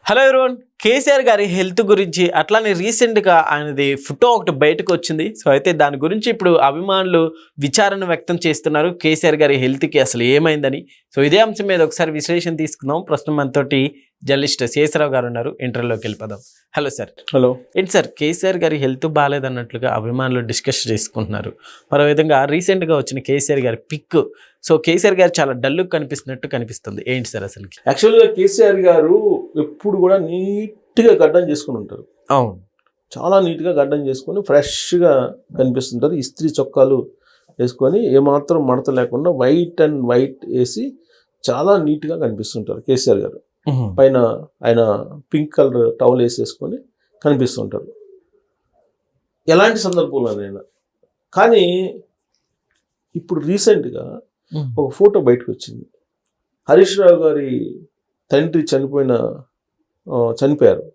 Hello everyone, KCR గారి health గురించి అట్లానే రీసెంట్గా ఆయనది ఫోటో ఒకటి బయటకు వచ్చింది. సో అయితే దాని గురించి ఇప్పుడు అభిమానులు విచారణ వ్యక్తం చేస్తున్నారు కేసీఆర్ గారి హెల్త్కి అసలు ఏమైందని. సో ఇదే అంశం మీద ఒకసారి విశ్లేషణ తీసుకుందాం. ప్రస్తుతం మనతోటి జర్నలిస్ట్ శేషరావు గారు ఉన్నారు. ఇంటర్వ్యూలోకి వెళ్ళిపోదాం. Hello sir. హలో. ఏంటి సార్, కేసీఆర్ గారి హెల్త్ బాగాలేదన్నట్లుగా అభిమానులు డిస్కస్ చేసుకుంటున్నారు. మరో విధంగా రీసెంట్గా వచ్చిన కేసీఆర్ గారి పిక్, సో కేసీఆర్ గారు చాలా డల్గా కనిపిస్తున్నట్టు కనిపిస్తుంది. ఏంటి సార్ అసలు? యాక్చువల్గా కేసీఆర్ గారు ఎప్పుడు కూడా నీట్గా గడ్డం చేసుకుని ఉంటారు. అవును, చాలా నీట్గా గడ్డం చేసుకొని ఫ్రెష్గా కనిపిస్తుంటారు. ఇస్త్రీ చొక్కాలు వేసుకొని ఏమాత్రం మడత లేకుండా వైట్ అండ్ వైట్ వేసి చాలా నీట్గా కనిపిస్తుంటారు కేసీఆర్ గారు. పైన ఆయన పింక్ కలర్ టవల్ వేసేసుకొని కనిపిస్తుంటారు ఎలాంటి సందర్భంలోనైనా. కానీ ఇప్పుడు రీసెంట్గా ఒక ఫోటో బయటకు వచ్చింది. హరీష్ రావు గారి తండ్రి చనిపోయారు.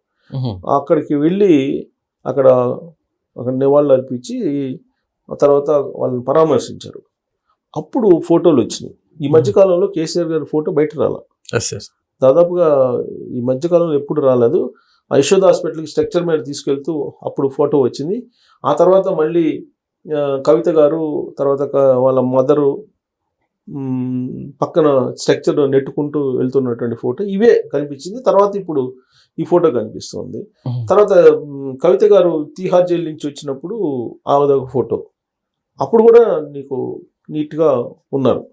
అక్కడికి వెళ్ళి అక్కడ నివాళులు అర్పించి ఆ తర్వాత వాళ్ళని పరామర్శించారు. అప్పుడు ఫోటోలు వచ్చినాయి. ఈ మధ్యకాలంలో కేసీఆర్ గారి ఫోటో బయట రాలా. దాదాపుగా ఈ మధ్యకాలంలో ఎప్పుడు రాలేదు. యశోద హాస్పిటల్కి స్ట్రక్చర్ మీద తీసుకెళ్తూ అప్పుడు ఫోటో వచ్చింది. ఆ తర్వాత మళ్ళీ కవిత గారు, తర్వాత వాళ్ళ మదరు పక్కన స్ట్రక్చర్ నెట్టుకుంటూ వెళ్తున్నటువంటి ఫోటో ఇవే కనిపించింది. తర్వాత ఇప్పుడు ఈ ఫోటో కనిపిస్తుంది. తర్వాత కవిత గారు తీహార్ జైలు నుంచి వచ్చినప్పుడు ఆవిదొక ఫోటో, అప్పుడు కూడా నీకు నీట్గా ఉన్నారు.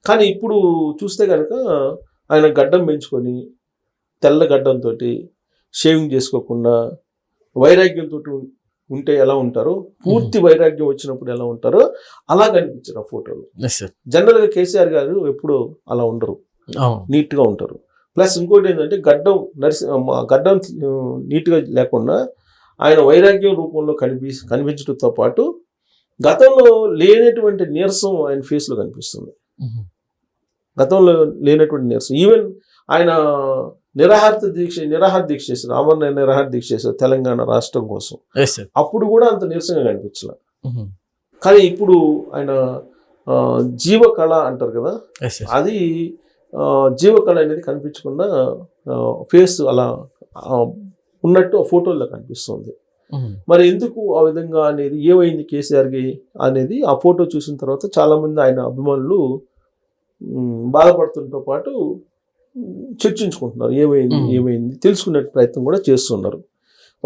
కానీ ఇప్పుడు చూస్తే కనుక ఆయన గడ్డం పెంచుకొని తెల్ల గడ్డంతో షేవింగ్ చేసుకోకుండా వైరాగ్యంతో ఉంటే ఎలా ఉంటారో, పూర్తి వైరాగ్యం వచ్చినప్పుడు ఎలా ఉంటారో అలా కనిపించారు ఆ ఫోటోలో. జనరల్గా కేసీఆర్ గారు ఎప్పుడు అలా ఉండరు, నీట్గా ఉంటారు. ప్లస్ ఇంకోటి ఏంటంటే గడ్డం నీట్గా లేకుండా ఆయన వైరాగ్యం రూపంలో కనిపించడంతో పాటు గతంలో లేనటువంటి నీరసం ఆయన ఫేస్లో కనిపిస్తుంది. గతంలో లేనటువంటి నీరసం. ఈవెన్ ఆయన నిరాహార దీక్ష చేశారు, ఆమరణ నిరాహార దీక్ష చేశారు తెలంగాణ రాష్ట్రం కోసం. అప్పుడు కూడా అంత నీరసంగా కనిపించలే. కానీ ఇప్పుడు ఆయన జీవకళ అంటారు కదా, అది జీవకళ అనేది కనిపించకుండా ఫేస్ అలా ఉన్నట్టు ఆ ఫోటోల్లో కనిపిస్తుంది. మరి ఎందుకు ఆ విధంగా అనేది, ఏమైంది కేసీఆర్కి అనేది ఆ ఫోటో చూసిన తర్వాత చాలామంది ఆయన అభిమానులు బాధపడుతుంతో పాటు చర్చించుకుంటున్నారు. ఏమైంది తెలుసుకునే ప్రయత్నం కూడా చేస్తున్నారు.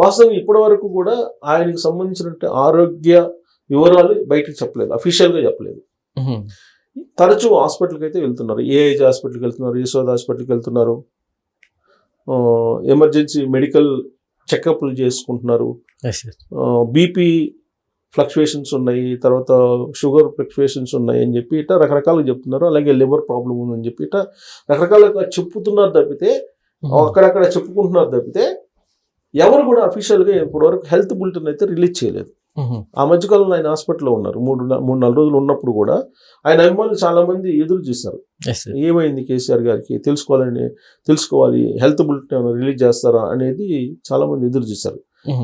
వాస్తవం ఇప్పటి వరకు కూడా ఆయనకు సంబంధించినట్టు ఆరోగ్య వివరాలు బయటకు చెప్పలేదు, అఫీషియల్గా చెప్పలేదు. తరచూ హాస్పిటల్కి అయితే వెళ్తున్నారు. ఏఐజీ హాస్పిటల్కి వెళ్తున్నారు, యశోద హాస్పిటల్కి వెళ్తున్నారు, ఎమర్జెన్సీ మెడికల్ చెకప్లు చేసుకుంటున్నారు. బీపీ ఫ్లక్చువేషన్స్ ఉన్నాయి, తర్వాత షుగర్ ఫ్లక్చువేషన్స్ ఉన్నాయి అని చెప్పి ఇట్లా రకరకాలుగా చెప్తున్నారు. అలాగే లివర్ ప్రాబ్లం ఉందని చెప్పి ఇట్లా రకరకాలుగా చెప్పుతున్నారు తప్పితే, అక్కడక్కడ చెప్పుకుంటున్నారు తప్పితే ఎవరు కూడా అఫీషియల్గా ఇప్పటివరకు హెల్త్ బులెటిన్ అయితే రిలీజ్ చేయలేదు. ఆ మధ్యకాలంలో ఆయన హాస్పిటల్లో ఉన్నారు. 3-4 రోజులు ఉన్నప్పుడు కూడా ఆయన అభిమానులు చాలా మంది ఎదురు చూశారు, ఏమైంది కేసీఆర్ గారికి తెలుసుకోవాలి, హెల్త్ బులెటిన్ రిలీజ్ చేస్తారా అనేది చాలా మంది ఎదురు చూశారు.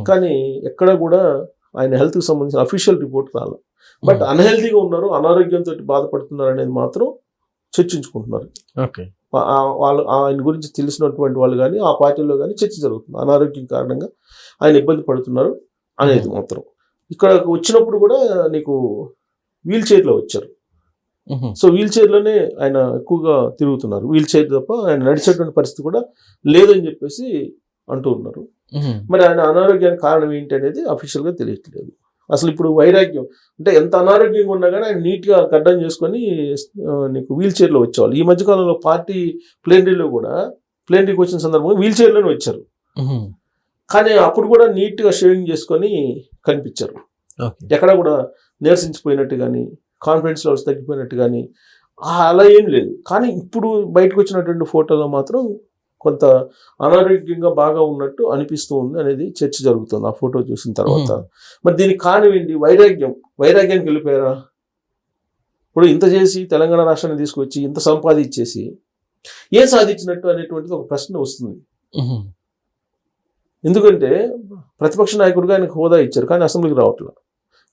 కానీ ఎక్కడ కూడా ఆయన హెల్త్కి సంబంధించిన అఫీషియల్ రిపోర్ట్ రాలేదు. బట్ అన్హెల్తీగా ఉన్నారు, అనారోగ్యంతో బాధపడుతున్నారు అనేది మాత్రం చర్చించుకుంటున్నారు. వాళ్ళు ఆయన గురించి తెలిసినటువంటి వాళ్ళు కానీ ఆ పార్టీలో కానీ చర్చ జరుగుతుంది. అనారోగ్యం కారణంగా ఆయన ఇబ్బంది పడుతున్నారు అనేది మాత్రం. ఇక్కడ వచ్చినప్పుడు కూడా నీకు వీల్ చైర్లో వచ్చారు. సో వీల్ చైర్లోనే ఆయన ఎక్కువగా తిరుగుతున్నారు. వీల్ చైర్ తప్ప ఆయన నడిచేటువంటి పరిస్థితి కూడా లేదని చెప్పేసి అంటూ ఉన్నారు. మరి ఆయన అనారోగ్యానికి కారణం ఏంటి అనేది అఫీషియల్గా తెలియట్లేదు. అసలు ఇప్పుడు వైరాగ్యం అంటే ఎంత అనారోగ్యంగా ఉన్నా కానీ ఆయన నీట్గా గడ్డం చేసుకొని నీకు వీల్ చైర్లో వచ్చేవాళ్ళు. ఈ మధ్యకాలంలో పార్టీ ప్లేనరీలో కూడా, ప్లేనరీకి వచ్చిన సందర్భంగా వీల్ చైర్లోనే వచ్చారు. కానీ అప్పుడు కూడా నీట్గా షేవింగ్ చేసుకొని కనిపించారు. ఎక్కడ కూడా నీరసించిపోయినట్టు కానీ, కాన్ఫిడెన్స్ లెవెల్స్ తగ్గిపోయినట్టు కానీ అలా ఏం లేదు. కానీ ఇప్పుడు బయటకు వచ్చినటువంటి ఫోటోలో మాత్రం కొంత అనారోగ్యంగా బాగా ఉన్నట్టు అనిపిస్తూ ఉంది అనేది చర్చ జరుగుతుంది ఆ ఫోటో చూసిన తర్వాత. మరి దీనికి కారణం ఏంటి? వైరాగ్యానికి వెళ్ళిపోయారా? ఇప్పుడు ఇంత చేసి తెలంగాణ రాష్ట్రాన్ని తీసుకొచ్చి ఇంత సంపాదించేసి ఏం సాధించినట్టు అనేటువంటిది ఒక ప్రశ్న వస్తుంది. ఎందుకంటే ప్రతిపక్ష నాయకుడిగా ఆయనకు హోదా ఇచ్చారు, కానీ అసెంబ్లీకి రావట్లేదు.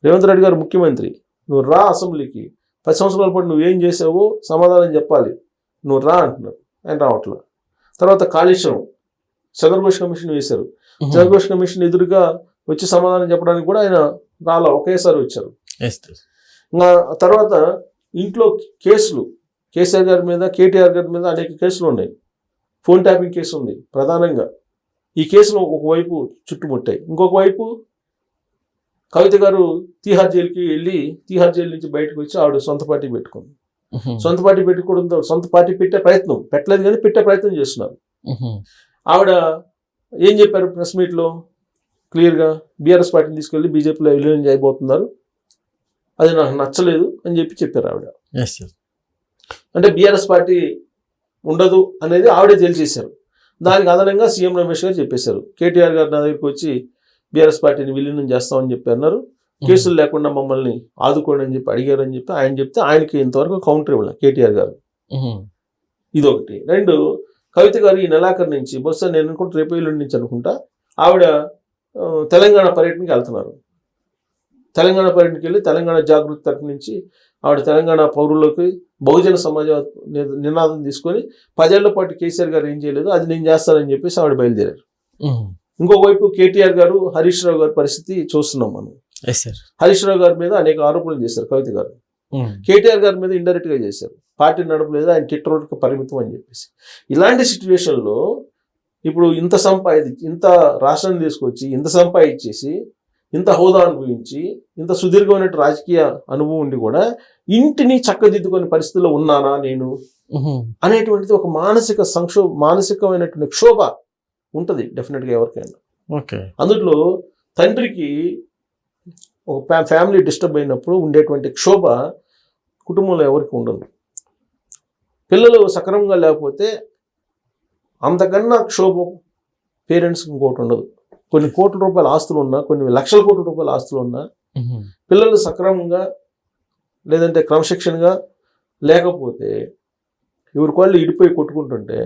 రేవంత్ రెడ్డి గారు ముఖ్యమంత్రి, నువ్వు రా అసెంబ్లీకి, 10 సంవత్సరాల పాటు నువ్వేం చేసావో సమాధానం చెప్పాలి, నువ్వు రా అంటున్నారు, ఆయన రావట్లేదు. తర్వాత కాళేశ్వరం చంద్రఘోష్ కమిషన్ వేశారు. చంద్రఘోష్ కమిషన్ ఎదురుగా వచ్చి సమాధానం చెప్పడానికి కూడా ఆయన రాలా, ఒకేసారి వచ్చారు. ఇంకా తర్వాత ఇంట్లో కేసులు కేసీఆర్ గారి మీద, కేటీఆర్ గారి మీద అనేక కేసులు ఉన్నాయి. ఫోన్ ట్యాపింగ్ కేసు ఉంది ప్రధానంగా. ఈ కేసులు ఒకవైపు చుట్టుముట్టాయి. ఇంకొక వైపు కవిత గారు తీహార్ జైలుకి వెళ్ళి తీహార్ జైలు నుంచి బయటకు వచ్చి ఆవిడ సొంత పార్టీ పెట్టుకుంది. సొంత పార్టీ పెట్టుకోవడంతో సొంత పార్టీ పెట్టే ప్రయత్నం పెట్టలేదు, కానీ పెట్టే ప్రయత్నం చేస్తున్నారు. ఆవిడ ఏం చెప్పారు ప్రెస్ మీట్లో క్లియర్గా, బీఆర్ఎస్ పార్టీని తీసుకెళ్ళి బీజేపీలో విలీనం చేయబోతున్నారు, అది నాకు నచ్చలేదు అని చెప్పారు ఆవిడ. అంటే బీఆర్ఎస్ పార్టీ ఉండదు అనేది ఆవిడే తెలియజేశారు. దానికి అదనంగా సీఎం రమేష్ గారు చెప్పేశారు, కేటీఆర్ గారు నా దగ్గరికి వచ్చి బీఆర్ఎస్ పార్టీని విలీనం చేస్తామని చెప్పి అన్నారు, కేసులు లేకుండా మమ్మల్ని ఆదుకోండి అని చెప్పి అడిగారని చెప్పి ఆయన చెప్తే ఆయనకి ఇంతవరకు కౌంటర్ ఇవ్వాలి కేటీఆర్ గారు. ఇదొకటి. రెండు, కవిత గారు ఈ నెలాఖరు నుంచి, బహుశా నేను అనుకుంటా రేపు ఎల్లుండి నుంచి అనుకుంటా, ఆవిడ తెలంగాణ పర్యటనకి వెళ్తున్నారు. తెలంగాణ పర్యటనకి వెళ్ళి తెలంగాణ జాగృతి తరపు నుంచి ఆవిడ తెలంగాణ పౌరులకు బహుజన సమాజ నినాదం తీసుకొని 10 ఏళ్ల పాటు కేసీఆర్ గారు ఏం చేయలేదు, అది నేను చేస్తానని చెప్పేసి ఆవిడ బయలుదేరారు. ఇంకొక వైపు కేటీఆర్ గారు, హరీష్ రావు గారి పరిస్థితి చూస్తున్నాం మనం. హరీష్ రావు గారి మీద అనేక ఆరోపణలు చేశారు కవిత గారు. కేటీఆర్ గారి మీద ఇండైరెక్ట్ గా చేశారు, పార్టీ నడపలేదు, ఆయన ట్విట్టర్కి పరిమితం అని చెప్పేసి. ఇలాంటి సిచ్యువేషన్లో ఇప్పుడు ఇంత రాష్ట్రాన్ని తీసుకొచ్చి ఇంత సంపాదించేసి ఇంత హోదా అనుభవించి ఇంత సుదీర్ఘమైన రాజకీయ అనుభవం ఉండి కూడా ఇంటిని చక్కదిద్దుకునే పరిస్థితిలో ఉన్నానా నేను అనేటువంటిది ఒక మానసికమైనటువంటి క్షోభ ఉంటుంది డెఫినెట్గా ఎవరికైనా. అందులో తండ్రికి ఒక ఫ్యామిలీ డిస్టర్బ్ అయినప్పుడు ఉండేటువంటి క్షోభ కుటుంబంలో ఎవరికి ఉండదు. పిల్లలు సక్రమంగా లేకపోతే అంతకన్నా క్షోభ పేరెంట్స్కి ఇంకోటి ఉండదు. కొన్ని కోట్ల రూపాయల ఆస్తులు ఉన్నా, కొన్ని లక్షల కోట్ల రూపాయల ఆస్తులు ఉన్నా, పిల్లలు సక్రమంగా లేదంటే క్రమశిక్షణగా లేకపోతే ఎవరికి వాళ్ళు ఇడిపోయి కొట్టుకుంటుంటే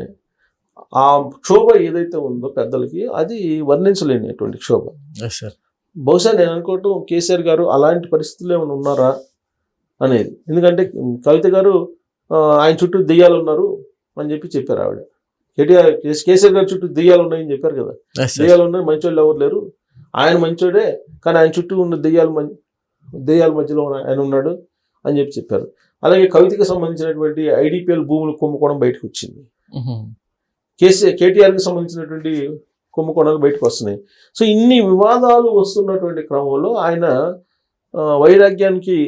ఆ క్షోభ ఏదైతే ఉందో పెద్దలకి, అది వర్ణించలేనిటువంటి క్షోభ. బహుశా నేను అనుకోవటం కేసీఆర్ గారు అలాంటి పరిస్థితులు ఏమైనా ఉన్నారా అనేది. ఎందుకంటే కవిత గారు ఆయన చుట్టూ దెయ్యాలు ఉన్నారు అని చెప్పారు ఆవిడ. కేసీఆర్ గారి చుట్టూ దెయ్యాలు ఉన్నాయని చెప్పారు కదా, దెయ్యాలు ఉన్నాయి, మంచోళ్ళు ఎవరు లేరు, ఆయన మంచోడే, కానీ ఆయన చుట్టూ ఉన్న దెయ్యాల మధ్యలో ఆయన ఉన్నాడు అని చెప్పారు. అలాగే కవితకి సంబంధించినటువంటి ఐడిపిఎల్ భూములు కుంభకోణం బయటకు వచ్చింది, కేటీఆర్కి సంబంధించినటువంటి కుంభకోణాలు బయటకు వస్తున్నాయి. సో ఇన్ని వివాదాలు వస్తున్నటువంటి క్రమంలో ఆయన వైరాగ్యానికి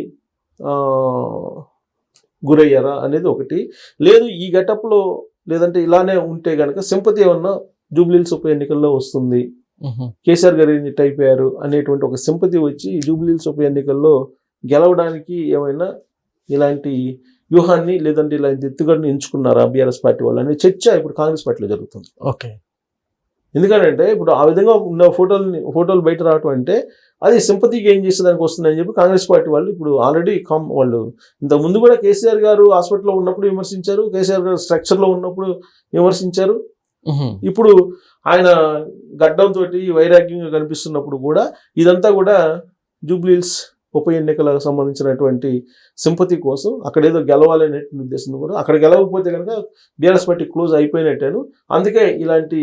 గురయ్యారా అనేది ఒకటి. లేదు ఈ గెటప్లో లేదంటే ఇలానే ఉంటే కనుక సింపతి ఏమన్నా జూబ్లీహిల్స్ ఉప ఎన్నికల్లో వస్తుంది, కేసీఆర్ గారు ఏంటి అయిపోయారు అనేటువంటి ఒక సింపతి వచ్చి జూబ్లీహిల్స్ ఉప ఎన్నికల్లో గెలవడానికి ఏమైనా ఇలాంటి వ్యూహాన్ని లేదంటే ఇలాంటి ఎత్తుగడని ఎంచుకున్నారా బీఆర్ఎస్ పార్టీ వాళ్ళు అనే చర్చ ఇప్పుడు కాంగ్రెస్ పార్టీలో జరుగుతుంది. ఎందుకంటే ఇప్పుడు ఆ విధంగా ఉన్న ఫోటోలు బయట రావటం అంటే అది సింపతికి ఏం చేసేదానికి వస్తుందని చెప్పి కాంగ్రెస్ పార్టీ వాళ్ళు ఇప్పుడు ఆల్రెడీ వాళ్ళు ఇంత ముందు కూడా కేసీఆర్ గారు హాస్పిటల్లో ఉన్నప్పుడు విమర్శించారు, కేసీఆర్ గారు స్ట్రక్చర్లో ఉన్నప్పుడు విమర్శించారు. ఇప్పుడు ఆయన గడ్డంతో వైరాగ్యంగా కనిపిస్తున్నప్పుడు కూడా ఇదంతా కూడా జూబ్లీహిల్స్ ఉప ఎన్నికలకు సంబంధించినటువంటి సింపతి కోసం అక్కడ ఏదో గెలవాలనే ఉద్దేశం కూడా, అక్కడ గెలవకపోతే కనుక బీఆర్ఎస్ పార్టీ క్లోజ్ అయిపోయినట్టాను, అందుకే ఇలాంటి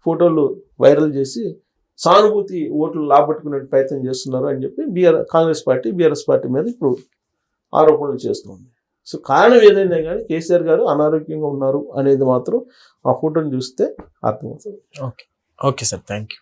ఫోటోలు వైరల్ చేసి సానుభూతి ఓట్లు లాభట్టుకునే ప్రయత్నం చేస్తున్నారు అని చెప్పి కాంగ్రెస్ పార్టీ బీఆర్ఎస్ పార్టీ మీద ఇప్పుడు ఆరోపణలు చేస్తుంది. సో కారణం ఏదైనా కానీ కేసీఆర్ గారు అనారోగ్యంగా ఉన్నారు అనేది మాత్రం ఆ ఫోటోని చూస్తే అర్థమవుతుంది. Okay sir, thank you.